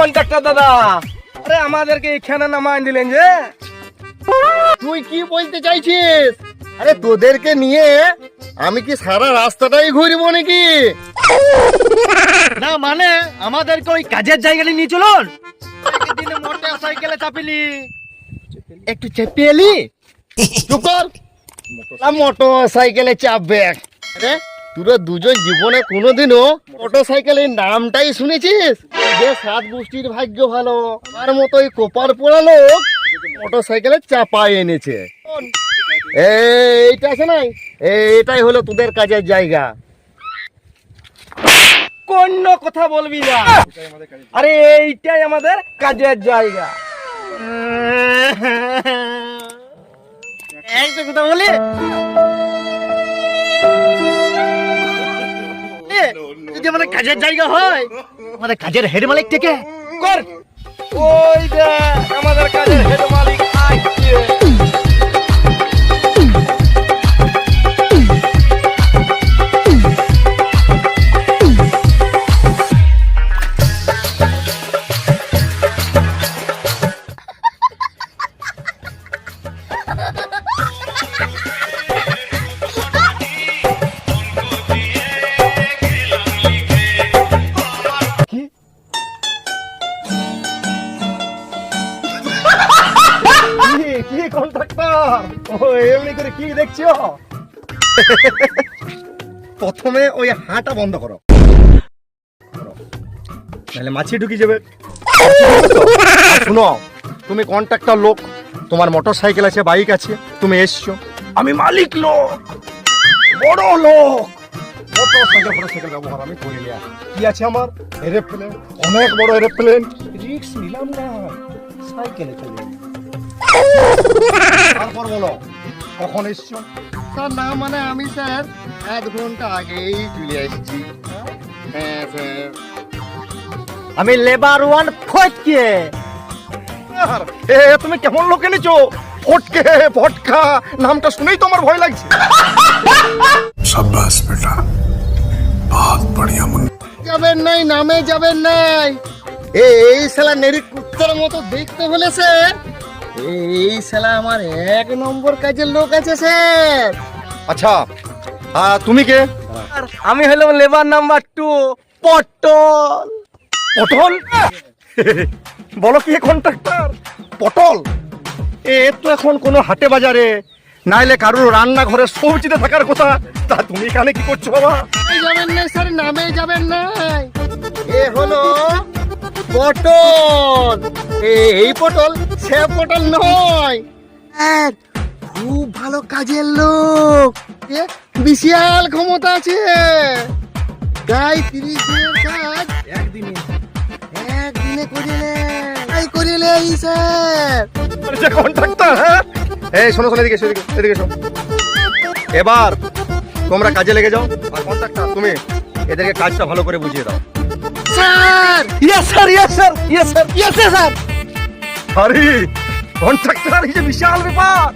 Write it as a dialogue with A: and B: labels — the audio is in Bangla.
A: কন্ট্রাক্টর দাদা, আরে আমাদেরকে এখানে নামাই দিলেন যে।
B: তুই কি বলতে চাইছিস? আরে তোদেরকে নিয়ে আমি কি সারা রাস্তাটাই ঘুরবো নাকি?
A: না মানে আমাদেরকে ওই কাজের জায়গায় নিয়ে চলুন। দিনে মোটর সাইকেলে চাপিলি,
B: একটু চেপে এলি? চুপ কর। মোটর সাইকেলে চাপবে? আরে তোরা দুজন জীবনে কোনোদিনও মোটর সাইকেলের নামটাই শুনেছিস? যে সাত গোষ্ঠীর ভাগ্য ভালো, আমার মতো ওই কোপার পোড়া লোক মোটর সাইকেলে চাপায় এনেছে। এইটা আছে নাই, এটাই হলো তোদের কাজের জায়গা।
A: কোন কথা বলবি না, আরে এইটাই আমাদের কাজের জায়গা।
B: একটা কথা বলি, যদি আমাদের কাজের জায়গা হয়, আমাদের কাজের হেড মালিক থেকে
A: কর। ওই দেখ আমাদের কাজের হেড মালিক আসছে। কি কন্ট্রাক্টর, ও এমনি করে কি দেখছো?
B: প্রথমে ওই হাঁটা বন্ধ করো,
A: তাহলে মাছি ঢুকি যাবে।
B: শুনো, তুমি কন্ট্রাক্টর লোক, তোমার মোটর সাইকেল আছে, বাইক আছে, তুমি এসছো।
A: আমি মালিক লোক, বড় লোক,
B: মোটর সাইকেল ব্যবহার আমি করি না। কি আছে আমার? এরোপ্লেন, অনেক বড় এরোপ্লেন।
A: রিক্স নিলাম না, সাইকেলে চলে।
B: তারপর বলো কখন এসছো? স্যার না মানে আমি স্যার 1 ঘন্টা আগেই চলে এসেছি। হ্যাঁ স্যার।
A: আমি লেবার ওয়ান ফটকে।
B: তুমি কেমন লোক এনেছো? ফটকে ফটকা নামটা শুনেই তো আমার ভয় লাগছে।
C: शाबाश बेटा, बहुत बढ़िया मुन्ना।
B: যাবেন নাই, নামে যাবেন নাই। এই শালা নেরি কুত্তার মতো দেখতে হলে স্যার, এই শালা আমার 1 নম্বর কাজের লোক আছে স্যার। আচ্ছা, তুমি কে?
A: আমি হলাম লেবার নাম্বার 2 পটল।
B: পটল? বলো কি কন্ট্রাক্টর? পটল এ তো এখন কোনো হাটে বাজারে, নাইলে কারোর রান্নাঘরে সবজিতে থাকার কথা। তা তুমি এখানে কি করছো বাবা? যাবেন না স্যার, নামে যাবেন না। এ হলো পটল, এই পটল সে পটল নয়, এক খুব ভালো কাজের লোক, বিশাল ক্ষমতা আছে। প্রায় 30 দিনের কাজ একদিনে করিলে এই স্যার। আরে কন্ট্রাক্টর, হ্যাঁ এই শোনো শোনো, এদিকে এদিকে শোনো। এবার তোমরা কাজে লেগে যাও, আর কন্ট্রাক্টর তুমি এদেরকে কাজটা ভালো করে বুঝিয়ে দাও। Sir
A: yes sir, yes sir, yes sir, yes sir.
B: আরে কন্ট্রাক্টর, এই যে বিশাল ব্যাপার,